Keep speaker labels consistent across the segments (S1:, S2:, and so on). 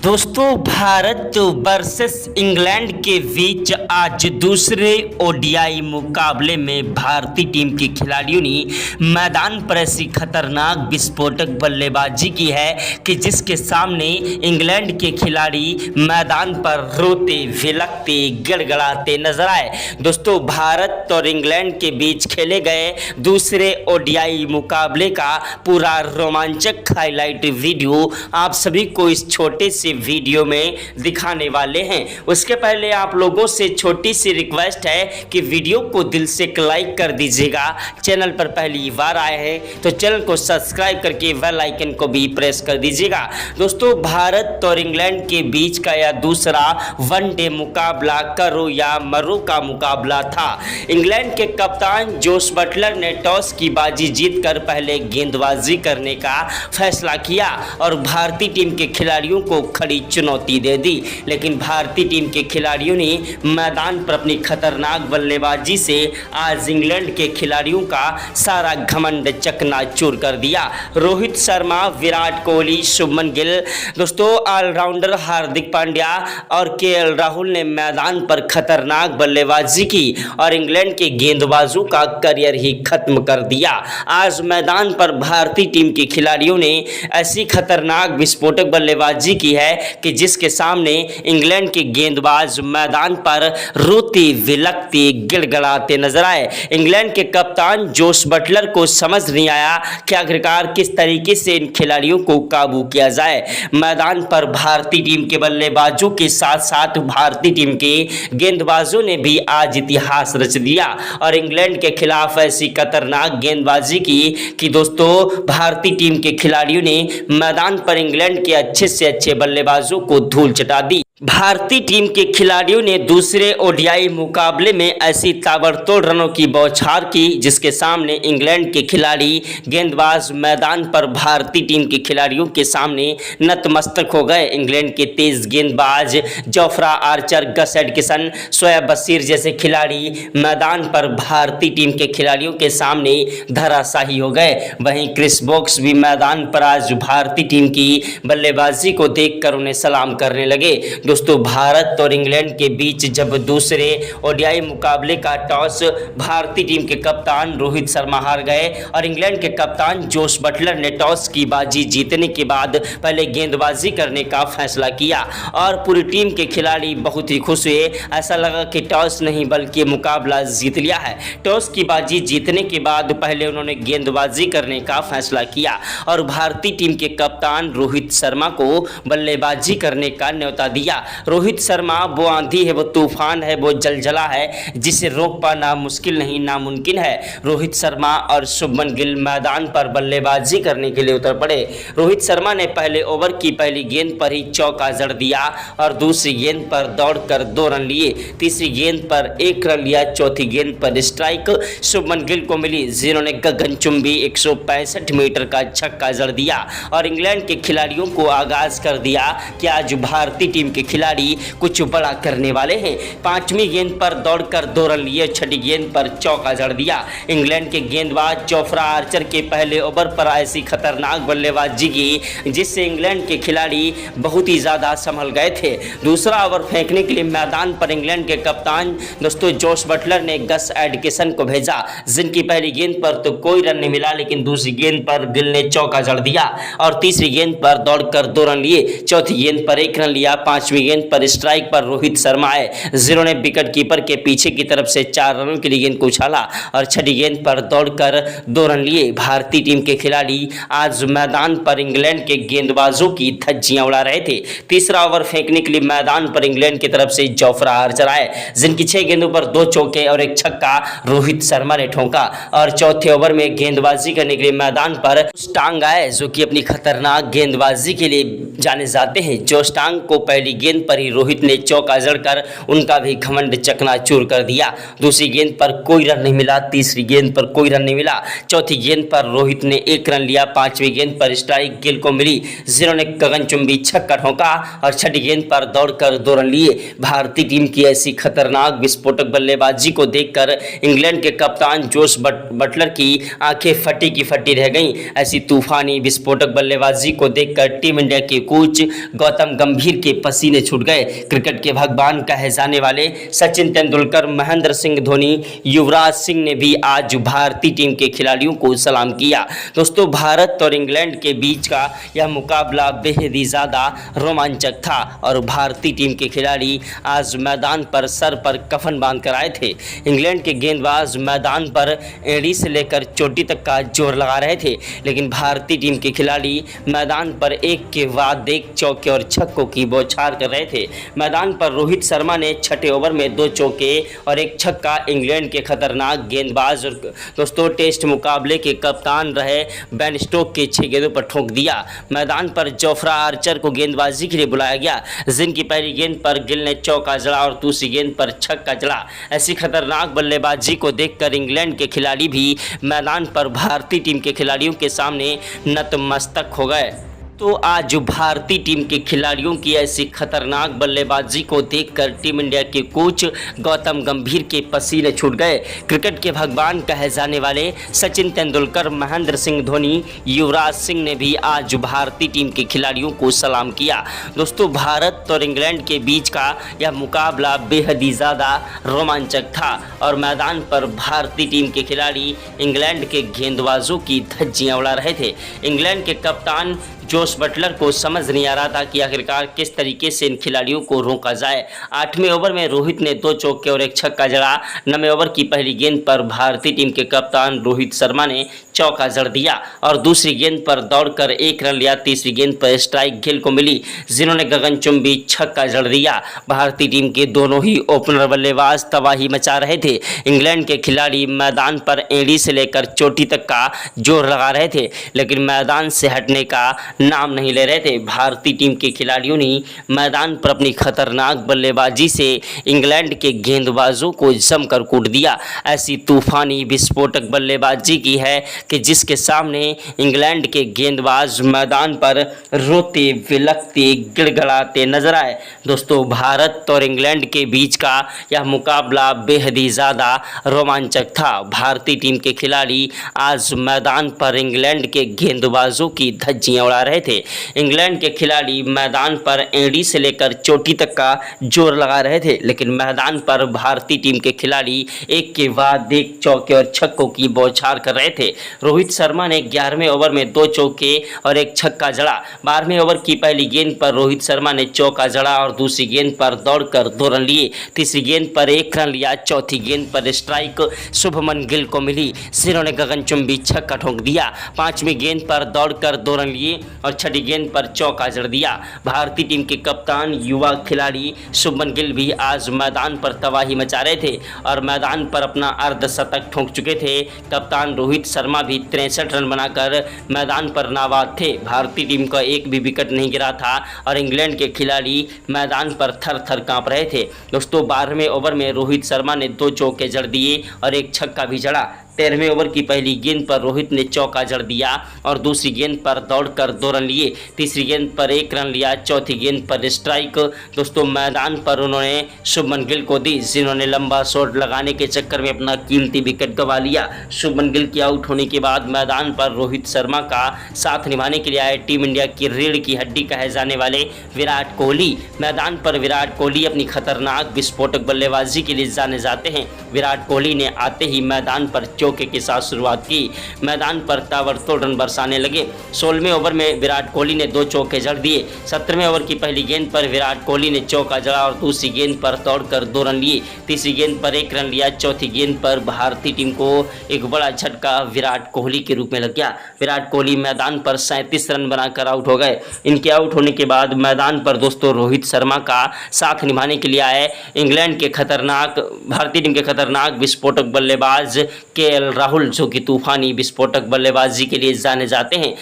S1: दोस्तों Bharat versus England के बीच आज दूसरे ओडीआई मुकाबले में भारतीय टीम के खिलाड़ियों ने मैदान पर ऐसी खतरनाक विस्फोटक बल्लेबाजी की है कि जिसके सामने इंग्लैंड के खिलाड़ी मैदान पर रोते विलकते गिड़गिड़ाते नजर आए। दोस्तों भारत और इंग्लैंड के बीच खेले गए दूसरे ओडीआई मुकाबले का पूरा रोमांचक हाईलाइट वीडियो आप सभी को इस छोटे से वीडियो में दिखाने वाले हैं। उसके पहले आप लोगों से छोटी सी रिक्वेस्ट है कि वीडियो को दिल से लाइक कर दीजिएगा। चैनल पर पहली बार आए हैं तो चैनल को सब्सक्राइब करके बेल आइकन को भी प्रेस कर दीजिएगा। दोस्तों भारत और इंग्लैंड के बीच का यह दूसरा वनडे मुकाबला करो या मरो का मुकाबला था। इंग्लैंड के कप्तान जोश बटलर ने टॉस की बाजी जीतकर पहले गेंदबाजी करने का फैसला किया और भारतीय टीम के खिलाड़ियों को खड़ी चुनौती दे दी, लेकिन भारतीय टीम के खिलाड़ियों ने मैदान पर अपनी खतरनाक बल्लेबाजी से आज इंग्लैंड के खिलाड़ियों का सारा घमंड चकनाचूर कर दिया। रोहित शर्मा, विराट कोहली, शुभमन गिल, दोस्तों ऑलराउंडर हार्दिक पांड्या और केएल राहुल ने मैदान पर खतरनाक बल्लेबाजी की और इंग्लैंड के गेंदबाजों का करियर ही खत्म कर दिया। आज मैदान पर भारतीय टीम के खिलाड़ियों ने ऐसी खतरनाक विस्फोटक बल्लेबाजी की है कि जिसके सामने इंग्लैंड के गेंदबाज मैदान पर रोते विलकते गिड़गिड़ाते नजर आए। इंग्लैंड के कप्तान जोश बटलर को समझ नहीं आया कि आखिरकार किस तरीके से इन खिलाड़ियों को काबू किया जाए। मैदान पर भारतीय टीम के बल्लेबाजों के साथ साथ भारतीय टीम के गेंदबाजों ने भी आज इतिहास रच दिया और इंग्लैंड के खिलाफ ऐसी खतरनाक गेंदबाजी की कि दोस्तों भारतीय टीम के खिलाड़ियों ने मैदान पर इंग्लैंड के अच्छे से अच्छे बल्लेबाजों को धूल चटा दी। भारतीय टीम के खिलाड़ियों ने दूसरे ओडीआई मुकाबले में ऐसी ताबड़तोड़ रनों की बौछार की जिसके सामने इंग्लैंड के खिलाड़ी गेंदबाज मैदान पर भारतीय टीम के खिलाड़ियों के सामने नतमस्तक हो गए। इंग्लैंड के तेज गेंदबाज जोफ्रा आर्चर, गस एडकिंसन, शोएब बशीर जैसे खिलाड़ी मैदान पर भारतीय टीम के खिलाड़ियों के सामने धराशायी हो गए। वहीं क्रिस वोक्स भी मैदान पर आज भारतीय टीम की बल्लेबाजी को देखकर उन्हें सलाम करने लगे। दोस्तों भारत और इंग्लैंड के बीच जब दूसरे ओडीआई मुकाबले का टॉस भारतीय टीम के कप्तान रोहित शर्मा हार गए और इंग्लैंड के कप्तान जोश बटलर ने टॉस की बाजी जीतने के बाद पहले गेंदबाजी करने का फैसला किया और पूरी टीम के खिलाड़ी बहुत ही खुश हुए। ऐसा लगा कि टॉस नहीं बल्कि मुकाबला जीत लिया है। टॉस की बाजी जीतने के बाद पहले उन्होंने गेंदबाजी करने का फैसला किया और भारतीय टीम के कप्तान रोहित शर्मा को बल्लेबाजी करने का न्योता दिया। रोहित शर्मा वो आंधी है, वो तूफान है, वो जलजला है जिसे रोक पाना मुश्किल नहीं नामुमकिन है। रोहित शर्मा और शुभमन गिल मैदान पर बल्लेबाजी करने के लिए उतर पड़े। रोहित शर्मा ने पहले ओवर की पहली गेंद पर ही चौका जड़ दिया और दूसरी गेंद पर दौड़कर 2 रन लिए। तीसरी गेंद पर 1 रन लिया। चौथी गेंद पर स्ट्राइक शुभमन गिल को मिली जिन्होंने गगनचुंबी 165 मीटर का छक्का जड़ दिया और इंग्लैंड के खिलाड़ियों को आगाज कर दिया कि आज भारतीय टीम के खिलाड़ी कुछ बड़ा करने वाले हैं। 5वीं गेंद पर दौड़कर 2 रन लिए। 6ठी गेंद पर चौका जड़ दिया। इंग्लैंड के गेंदबाज जोफ्रा आर्चर के पहले ओवर पर ऐसी खतरनाक बल्लेबाजी की जिससे इंग्लैंड के खिलाड़ी बहुत ही ज्यादा संभल गए थे। दूसरा ओवर फेंकने के लिए मैदान पर इंग्लैंड के कप्तान दोस्तों जोश बटलर ने गस एडकिंसन को भेजा जिनकी पहली गेंद पर तो कोई रन नहीं मिला, लेकिन दूसरी गेंद पर गिल ने चौका जड़ दिया और तीसरी गेंद पर दौड़कर 2 रन लिए। चौथी गेंद पर 1 रन लिया। 5वीं गेंद पर स्ट्राइक पर रोहित शर्मा आए जिन्होंने विकेट कीपर के पीछे की तरफ से 4 रनों के लिए गेंद को उछाला और 6ठी गेंद पर दौड़कर 2 रन लिए। भारतीय टीम के खिलाड़ी आज मैदान पर इंग्लैंड के गेंदबाजों की धज्जियां उड़ा रहे थे। तीसरा ओवर फेंकने के लिए मैदान पर इंग्लैंड की तरफ से जोफ्रा आर्चर आए जिनकी 6 गेंदों पर 2 चौके और 1 छक्का रोहित शर्मा ने ठोका और चौथे ओवर में गेंदबाजी करने के लिए मैदान पर स्टांग आए जो कि अपनी खतरनाक गेंदबाजी के लिए जाने जाते हैं। जो स्टांग को पहली गेंद पर ही रोहित ने चौका जड़कर उनका भी घमंड चकनाचूर कर दिया। दूसरी गेंद पर कोई रन नहीं मिला, तीसरी गेंद पर कोई रन नहीं मिला, चौथी गेंद पर रोहित ने 1 रन लिया, पांचवी गेंद पर स्ट्राइक गिल को मिली जिन्होंने गगनचुंबी छक्का ठोका और छठी गेंद पर दौड़कर 2 रन लिए। भारतीय टीम की ऐसी खतरनाक विस्फोटक बल्लेबाजी को देखकर इंग्लैंड के कप्तान जोश बटलर की आंखें फटी की फटी रह गईं। ऐसी तूफानी विस्फोटक बल्लेबाजी को देखकर टीम इंडिया के कोच गौतम गंभीर के पसीने छूट गए। क्रिकेट के भगवान कहे जाने वाले सचिन तेंदुलकर, महेंद्र सिंह धोनी, युवराज सिंह ने भी आज भारतीय टीम के खिलाड़ियों को सलाम किया। दोस्तों, भारत और इंग्लैंड के बीच का यह मुकाबला बेहद ही ज़्यादा रोमांचक था और भारतीय टीम के खिलाड़ी आज मैदान पर सर पर कफन बांध कर आए थे। इंग्लैंड के गेंदबाज मैदान पर एड़ी से लेकर चोटी तक का जोर लगा रहे थे, लेकिन भारतीय टीम के खिलाड़ी मैदान पर एक के बाद एक चौके और छक्कों की बौछार कर रहे थे। मैदान पर रोहित शर्मा ने छठे ओवर में 2 चौके और 1 छक्का इंग्लैंड के खतरनाक गेंदबाज और दोस्तों टेस्ट मुकाबले के कप्तान रहे बेन स्टोक्स के 6 गेंदों पर ठोक दिया। मैदान पर जोफ्रा आर्चर को गेंदबाजी के लिए बुलाया गया, जिनकी पहली गेंद पर गिल ने चौका जड़ा और दूसरी गेंद पर छक्का जड़ा। ऐसी खतरनाक बल्लेबाजी को देखकर इंग्लैंड के खिलाड़ी भी मैदान पर भारतीय टीम के खिलाड़ियों के सामने नतमस्तक हो गए। तो आज भारतीय टीम के खिलाड़ियों की ऐसी खतरनाक बल्लेबाजी को देखकर टीम इंडिया के कोच गौतम गंभीर के पसीने छूट गए। क्रिकेट के भगवान कहे जाने वाले सचिन तेंदुलकर, महेंद्र सिंह धोनी, युवराज सिंह ने भी आज भारतीय टीम के खिलाड़ियों को सलाम किया। दोस्तों, भारत और इंग्लैंड के बीच का यह मुकाबला बेहद ही ज़्यादा रोमांचक था और मैदान पर भारतीय टीम के खिलाड़ी इंग्लैंड के गेंदबाजों की धज्जियां उड़ा रहे थे। इंग्लैंड के कप्तान जोश बटलर को समझ नहीं आ रहा था कि आखिरकार किस तरीके से इन खिलाड़ियों को रोका जाए। 8वें ओवर में रोहित ने 2 चौके और 1 छक्का जड़ा। 9वें ओवर की पहली गेंद पर भारतीय टीम के कप्तान रोहित शर्मा ने चौका जड़ दिया और दूसरी गेंद पर दौड़कर 1 रन लिया। तीसरी गेंद पर स्ट्राइक गिल को मिली जिन्होंने गगनचुंबी छक्का जड़ दिया। भारतीय टीम के दोनों ही ओपनर बल्लेबाज तबाही मचा रहे थे। इंग्लैंड के खिलाड़ी मैदान पर एड़ी से लेकर चोटी तक का जोर लगा रहे थे, लेकिन मैदान से हटने का नाम नहीं ले रहे थे। भारतीय टीम के खिलाड़ियों ने मैदान पर अपनी खतरनाक बल्लेबाजी से इंग्लैंड के गेंदबाजों को जमकर कूट दिया। ऐसी तूफानी विस्फोटक बल्लेबाजी की है कि जिसके सामने इंग्लैंड के गेंदबाज मैदान पर रोते, विलखते, गिड़गड़ाते नजर आए। दोस्तों, भारत और इंग्लैंड के बीच का यह मुकाबला बेहद ही ज़्यादा रोमांचक था। भारतीय टीम के खिलाड़ी आज मैदान पर इंग्लैंड के गेंदबाजों की धज्जियां उड़ा रहे थे। इंग्लैंड के खिलाड़ी मैदान पर एड़ी से लेकर चोटी तक का जोर लगा रहे थे, लेकिन मैदान पर भारतीय टीम के खिलाड़ी एक के बाद एक चौके और छक्कों की बौछार कर रहे थे। रोहित शर्मा ने 11वें ओवर में 2 चौके और 1 छक्का जड़ा। 12वें ओवर की पहली गेंद पर रोहित शर्मा ने चौका जड़ा और दूसरी गेंद पर दौड़कर 2 रन लिए। तीसरी गेंद पर 1 रन लिया। चौथी गेंद पर स्ट्राइक शुभमन गिल को मिली जिन्होंने गगनचुंबी छक्का ठोक दिया। 5वीं गेंद पर दौड़कर 2 रन लिए और छठी गेंद पर चौका जड़ दिया। भारतीय टीम के कप्तान युवा खिलाड़ी शुभमन गिल भी आज मैदान पर तबाही मचा रहे थे और मैदान पर अपना अर्धशतक ठोक चुके थे। कप्तान रोहित शर्मा भी 63 रन बनाकर मैदान पर नाबाद थे। भारतीय टीम का एक भी विकेट नहीं गिरा था और इंग्लैंड के खिलाड़ी मैदान पर थर थर कांप रहे थे। दोस्तों, 12वें ओवर में रोहित शर्मा ने 2 चौके जड़ दिए और 1 छक्का भी जड़ा। 13वें ओवर की पहली गेंद पर रोहित ने चौका जड़ दिया और दूसरी गेंद पर दौड़कर 2 रन लिए। तीसरी गेंद पर 1 रन लिया। चौथी गेंद पर स्ट्राइक दोस्तों मैदान पर उन्होंने शुभमन गिल को दी जिन्होंने लंबा शॉट लगाने के चक्कर में अपना कीमती विकेट गंवा लिया। शुभमन गिल के आउट होने के बाद मैदान पर रोहित शर्मा का साथ निभाने के लिए आए टीम इंडिया की रीढ़ की हड्डी कहे जाने वाले विराट कोहली। मैदान पर विराट कोहली अपनी खतरनाक विस्फोटक बल्लेबाजी के लिए जाने जाते हैं। विराट कोहली ने आते ही मैदान पर चौके के साथ शुरुआत की। मैदान पर ताबड़तोड़ रन बरसाने लगे। 16वें ओवर में विराट कोहली ने 2 चौके जड़ दिए। 17वें ओवर की पहली गेंद पर विराट कोहली ने चौका जड़ा और दूसरी गेंद पर दौड़कर 2 रन लिए। तीसरी गेंद पर 1 रन लिया। चौथी गेंद पर भारतीय टीम को एक बड़ा झटका विराट कोहली के रूप में लग गया। विराट कोहली मैदान पर 37 रन बनाकर आउट हो गए। इनके आउट होने के बाद मैदान पर दोस्तों रोहित शर्मा का साथ निभाने के लिए आए इंग्लैंड के खतरनाक भारतीय टीम के खतरनाक विस्फोटक बल्लेबाज के राहुल, जो कि तूफानी विस्फोटक बल्लेबाजी के लिए जाने जाते हैं।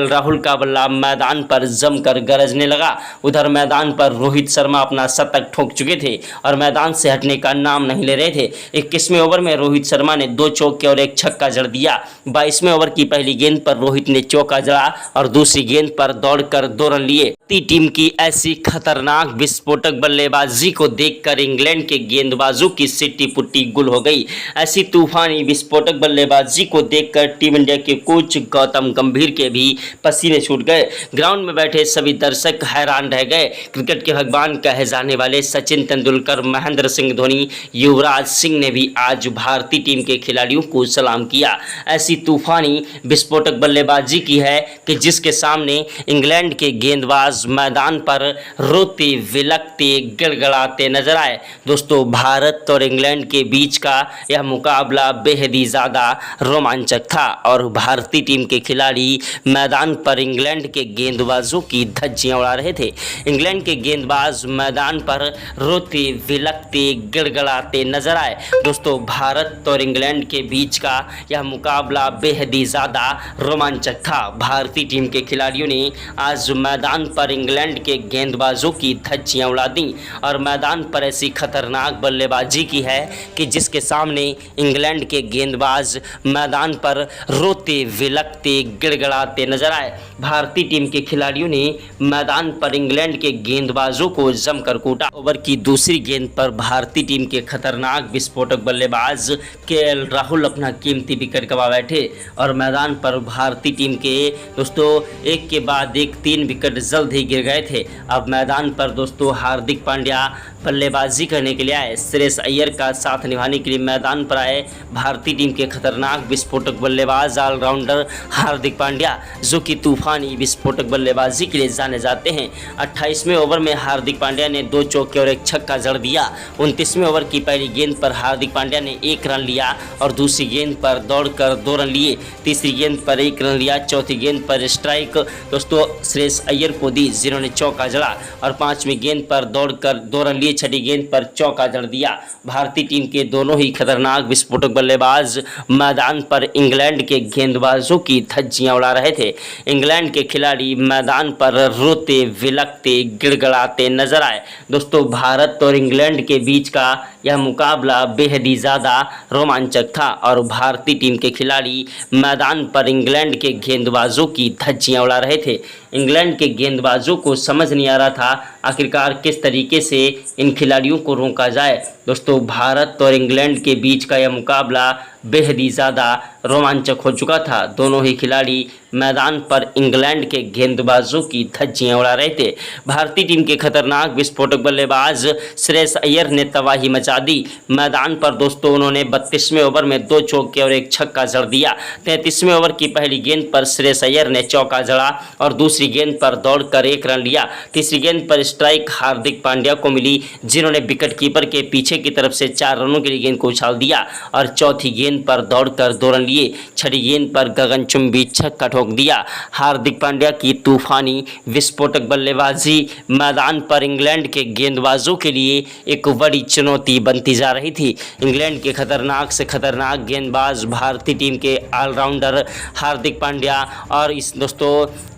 S1: राहुल का बल्ला मैदान पर जमकर गरजने लगा। उधर मैदान पर रोहित शर्मा अपना शतक ठोक चुके थे और मैदान से हटने का नाम नहीं ले रहे थे। 21वें ओवर में रोहित शर्मा ने 2 चौके और 1 छक्का जड़ दिया। 22वें ओवर की पहली गेंद पर रोहित ने चौका जड़ा और दूसरी गेंद पर दौड़कर 2 रन लिए। टीम की ऐसी खतरनाक विस्फोटक बल्लेबाजी को देखकर इंग्लैंड के गेंदबाजों की सिट्टी पुट्टी गुल हो गई। ऐसी तूफानी विस्फोटक बल्लेबाजी को देखकर टीम इंडिया के कोच गौतम गंभीर के भी पसीने छूट गए। ग्राउंड में बैठे सभी दर्शक हैरान रह गए। क्रिकेट के भगवान कहे जाने वाले सचिन तेंदुलकर, महेंद्र सिंह धोनी, युवराज सिंह ने भी आज भारतीय टीम के खिलाड़ियों को सलाम किया। ऐसी तूफानी विस्फोटक बल्लेबाजी की है कि जिसके सामने इंग्लैंड के गेंदबाज मैदान पर रोते विलकते गिड़गिड़ाते नजर आए। दोस्तों, भारत और इंग्लैंड के बीच का यह मुकाबला बेहद ही ज़्यादा रोमांचक था और भारतीय टीम के खिलाड़ी मैदान पर इंग्लैंड के गेंदबाजों की धज्जियां उड़ा रहे थे। इंग्लैंड के गेंदबाज मैदान पर रोते विलकते गिड़गिड़ाते नजर आए। दोस्तों, भारत और इंग्लैंड के बीच का यह मुकाबला बेहद ही ज़्यादा रोमांचक था। भारतीय टीम के खिलाड़ियों ने आज मैदान पर इंग्लैंड के गेंदबाजों की धज्जियां उड़ा दी और मैदान पर ऐसी खतरनाक बल्लेबाजी की है कि जिसके सामने इंग्लैंड के गेंदबाज मैदान पर रोते विलकते गिड़गिड़ाते नजर आए। भारतीय टीम के खिलाड़ियों ने मैदान पर इंग्लैंड के गेंदबाजों को जमकर कूटा। ओवर की दूसरी गेंद पर भारतीय टीम के खतरनाक विस्फोटक बल्लेबाज राहुल अपना कीमती विकेट गंवा बैठे और मैदान पर भारतीय टीम के दोस्तों एक के बाद एक 3 विकेट जल्द ही गिर गए थे। अब मैदान पर दोस्तों हार्दिक पांड्या बल्लेबाजी करने के लिए आए। श्रेयस अय्यर का साथ निभाने के लिए मैदान पर आए भारतीय टीम के खतरनाक विस्फोटक बल्लेबाज ऑलराउंडर हार्दिक पांड्या, जो कि तूफानी विस्फोटक बल्लेबाजी के लिए जाने जाते हैं। 28वें ओवर में हार्दिक पांड्या ने 2 चौके और 1 छक्का जड़ दिया। 29वें ओवर की पहली गेंद पर हार्दिक पांड्या ने 1 रन लिया और दूसरी गेंद पर दौड़कर 2 रन लिए। तीसरी गेंद पर 1 रन लिया। चौथी गेंद पर स्ट्राइक दोस्तों श्रेयस अय्यर को दी, जिन्होंने चौका जड़ा और 5वीं गेंद पर दौड़कर 2 रन लिए। 6ठी गेंद पर चौका जड़ दिया। भारतीय टीम के दोनों ही खतरनाक विस्फोटक बल्लेबाज मैदान पर इंग्लैंड के गेंदबाजों की धज्जियां उड़ा रहे थे। इंग्लैंड के खिलाड़ी मैदान पर रोते विलकते गिड़गिड़ाते नजर आए। दोस्तों, भारत और इंग्लैंड के बीच का यह मुकाबला बेहद ही ज़्यादा रोमांचक था और भारतीय टीम के खिलाड़ी मैदान पर इंग्लैंड के गेंदबाजों की धज्जियां उड़ा रहे थे। इंग्लैंड के गेंदबाजों को समझ नहीं आ रहा था आखिरकार किस तरीके से इन खिलाड़ियों को रोका जाए। दोस्तों, भारत और इंग्लैंड के बीच का यह मुकाबला बेहद ही ज़्यादा रोमांचक हो चुका था। दोनों ही खिलाड़ी मैदान पर इंग्लैंड के गेंदबाजों की धज्जियां उड़ा रहे थे। भारतीय टीम के खतरनाक विस्फोटक बल्लेबाज श्रेयस अय्यर ने तबाही मचा दी। मैदान पर दोस्तों उन्होंने 32वें ओवर में 2 चौके और 1 छक्का जड़ दिया। 33वें ओवर की पहली गेंद पर श्रेयस अय्यर ने चौका जड़ा और दूसरी गेंद पर दौड़कर 1 रन लिया। तीसरी गेंद पर स्ट्राइक हार्दिक पांड्या को मिली, जिन्होंने विकेट कीपर के पीछे की तरफ से 4 रनों के लिए गेंद को उछाल दिया और चौथी गेंद पर दौड़कर 2 रन लिए। 6ठी गेंद पर गगनचुंबी छक्का ठोक दिया। हार्दिक पांड्या की तूफानी विस्फोटक बल्लेबाजी मैदान पर इंग्लैंड के गेंदबाजों के लिए एक बड़ी चुनौती बनती जा रही थी। इंग्लैंड के खतरनाक से खतरनाक गेंदबाज भारतीय टीम के ऑलराउंडर हार्दिक पांड्या और इस दोस्तों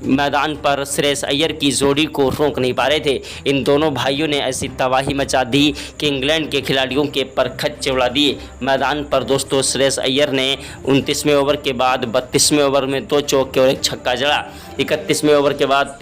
S1: मैदान पर श्रेयस अय्यर की जोड़ी को रोक नहीं पा रहे थे। इन दोनों भाइयों ने ऐसी तबाही मचा दी कि इंग्लैंड के खिलाड़ियों के पर खच्चे उड़ा दिए। मैदान पर दोस्तों श्रेयस अय्यर ने 29वें ओवर के बाद 32वें ओवर में 2 चौके और 1 छक्का जड़ा। 31वें ओवर के बाद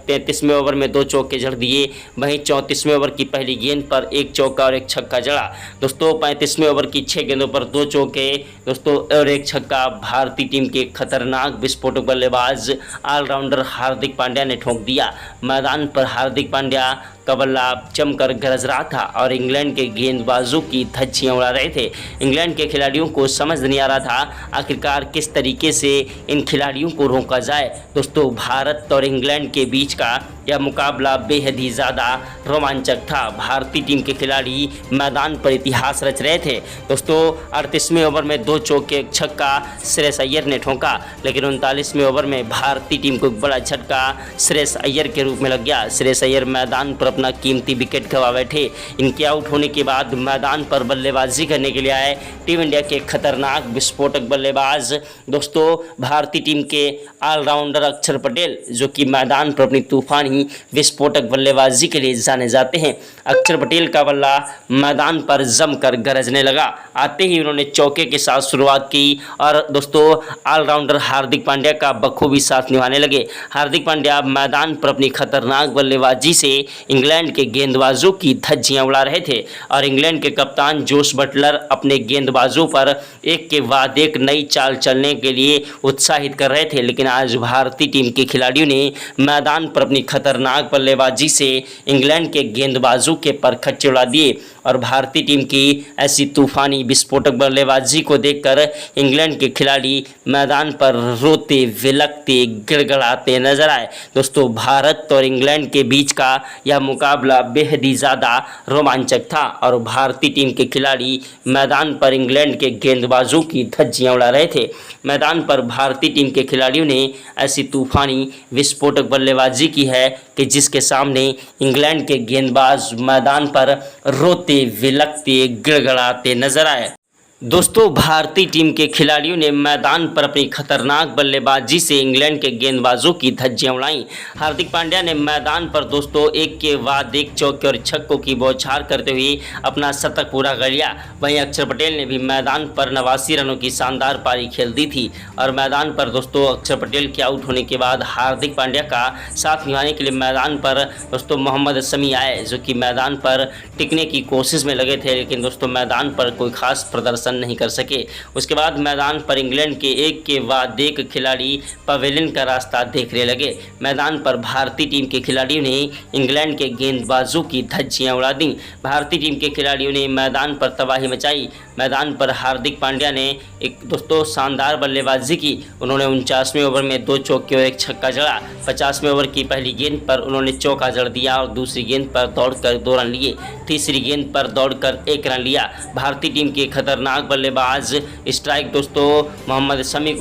S1: 33वें ओवर में 2 चौके जड़ दिए। वहीं 34वें ओवर की पहली गेंद पर 1 चौका और 1 छक्का जड़ा। दोस्तों 35वें ओवर की 6 गेंदों पर 2 चौके दोस्तों और 1 छक्का भारतीय टीम के खतरनाक विस्फोटक बल्लेबाज ऑलराउंडर हार्दिक पांड्या ने ठोक दिया। मैदान पर हार्दिक पांड्या का बल्ला जमकर गरज रहा था और इंग्लैंड के गेंदबाजों की धज्जियां उड़ा रहे थे। इंग्लैंड के खिलाड़ियों को समझ नहीं आ रहा था आखिरकार किस तरीके से इन खिलाड़ियों को रोका जाए। दोस्तों, भारत और इंग्लैंड के बीच का यह मुकाबला बेहद ही ज़्यादा रोमांचक था। भारतीय टीम के खिलाड़ी मैदान पर इतिहास रच रहे थे। दोस्तों 38वें ओवर में 2 चौके 1 छक्का श्रेयस अय्यर ने ठोका, लेकिन 39वें ओवर में भारतीय टीम को एक बड़ा झटका श्रेयस अय्यर के रूप में लग गया। श्रेयस अय्यर मैदान पर अपना कीमती विकेट गंवा बैठे। इनके आउट होने के बाद मैदान पर बल्लेबाजी करने के लिए आए टीम इंडिया के खतरनाक विस्फोटक बल्लेबाज दोस्तों भारतीय टीम के ऑलराउंडर अक्षर पटेल, जो कि मैदान पर अपनी तूफानी विस्फोटक बल्लेबाजी के लिए जाने जाते हैं। अक्षर पटेल का बल्ला मैदान पर जमकर गरजने लगा। आते ही उन्होंने चौके के साथ शुरुआत की और दोस्तों ऑलराउंडर हार्दिक पांड्या का बखूबी साथ निभाने लगे। हार्दिक पांड्या मैदान पर अपनी खतरनाक बल्लेबाजी से इंग्लैंड के गेंदबाजों की धज्जियां उड़ा रहे थे और इंग्लैंड के कप्तान जोश बटलर अपने गेंदबाजों पर एक के बाद एक नई चाल चलने के लिए उत्साहित कर रहे थे। लेकिन आज भारतीय टीम के खिलाड़ियों ने मैदान पर अपनी खतरनाक बल्लेबाजी से इंग्लैंड के गेंदबाजों के पर खच्चे उड़ा दिए और भारतीय टीम की ऐसी तूफानी विस्फोटक बल्लेबाजी को देखकर इंग्लैंड के खिलाड़ी मैदान पर रोते विलकते गिड़गिड़ाते नजर आए। दोस्तों भारत और इंग्लैंड के बीच का यह मुकाबला बेहद ही ज़्यादा रोमांचक था और भारतीय टीम के खिलाड़ी मैदान पर इंग्लैंड के गेंदबाजों की धज्जियां उड़ा रहे थे। मैदान पर भारतीय टीम के खिलाड़ियों ने ऐसी तूफानी विस्फोटक बल्लेबाजी की है कि जिसके सामने इंग्लैंड के गेंदबाज मैदान पर रोते विलकते गिड़गिड़ाते नजर आए। दोस्तों भारतीय टीम के खिलाड़ियों ने मैदान पर अपनी खतरनाक बल्लेबाजी से इंग्लैंड के गेंदबाजों की धज्जियां उड़ाईं। हार्दिक पांड्या ने मैदान पर दोस्तों एक के बाद एक चौके और छक्कों की बौछार करते हुए अपना शतक पूरा कर लिया। वहीं अक्षर पटेल ने भी मैदान पर 89 रनों की शानदार पारी खेल दी थी और मैदान पर दोस्तों अक्षर पटेल के आउट होने के बाद हार्दिक पांड्या का साथ निभाने के लिए मैदान पर दोस्तों मोहम्मद शमी आए, जो कि मैदान पर टिकने की कोशिश में लगे थे, लेकिन दोस्तों मैदान पर कोई खास प्रदर्शन नहीं कर सके। उसके बाद मैदान पर इंग्लैंड के एक के बाद एक खिलाड़ी पवेलियन का रास्ता देखने लगे। मैदान पर भारतीय टीम के खिलाड़ियों ने इंग्लैंड के गेंदबाजों की धज्जियां उड़ा दी। भारतीय टीम के खिलाड़ियों ने मैदान पर तबाही मचाई। मैदान पर हार्दिक पांड्या ने एक दोस्तों शानदार बल्लेबाजी की। उन्होंने 49वें ओवर में 2 चौके और 1 छक्का जड़ा। 50वें ओवर की पहली गेंद पर उन्होंने चौका जड़ दिया और दूसरी गेंद पर दौड़कर 2 रन लिए। तीसरी गेंद पर दौड़कर 1 रन लिया। भारतीय टीम के खतरनाक बल्लेबाज स्ट्राइक दोस्तों मोहम्मद शमी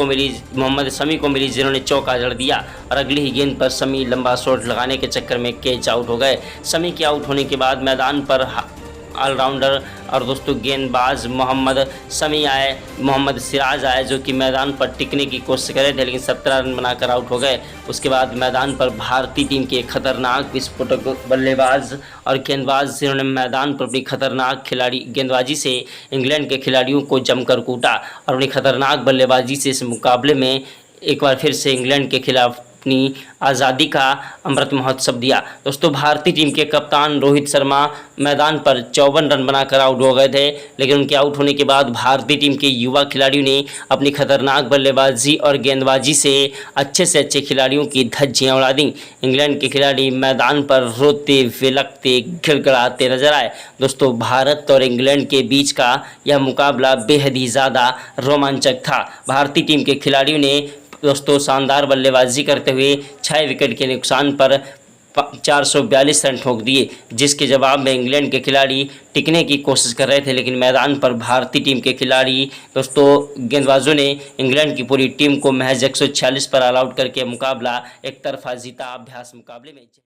S1: को मिली, जिन्होंने चौका जड़ दिया और अगली ही गेंद पर शमी लंबा शॉट लगाने के चक्कर में कैच आउट हो गए। शमी के आउट होने के बाद मैदान पर ऑलराउंडर और दोस्तों गेंदबाज मोहम्मद सिराज आए, जो कि मैदान पर टिकने की कोशिश कर रहे थे, लेकिन 17 रन बनाकर आउट हो गए। उसके बाद मैदान पर भारतीय टीम के खतरनाक विस्फोटक बल्लेबाज और गेंदबाज, जिन्होंने मैदान पर अपनी खतरनाक गेंदबाजी से इंग्लैंड के खिलाड़ियों को जमकर कूटा और अपनी खतरनाक बल्लेबाजी से इस मुकाबले में एक बार फिर से इंग्लैंड के खिलाफ अपनी आज़ादी का अमृत महोत्सव दिया। दोस्तों भारतीय टीम के कप्तान रोहित शर्मा मैदान पर 54 रन बनाकर आउट हो गए थे, लेकिन उनके आउट होने के बाद भारतीय टीम के युवा खिलाड़ियों ने अपनी खतरनाक बल्लेबाजी और गेंदबाजी से अच्छे खिलाड़ियों की धज्जियां उड़ा दी। इंग्लैंड के खिलाड़ी मैदान पर रोते विलकते गिड़गिड़ाते नजर आए। दोस्तों भारत और इंग्लैंड के बीच का यह मुकाबला बेहद ही ज़्यादा रोमांचक था। भारतीय टीम के खिलाड़ियों ने दोस्तों शानदार बल्लेबाजी करते हुए 6 विकेट के नुकसान पर 442 रन ठोक दिए, जिसके जवाब में इंग्लैंड के खिलाड़ी टिकने की कोशिश कर रहे थे, लेकिन मैदान पर भारतीय टीम के खिलाड़ी दोस्तों गेंदबाजों ने इंग्लैंड की पूरी टीम को महज 146 पर ऑल आउट करके मुकाबला एक तरफा जीता। अभ्यास मुकाबले में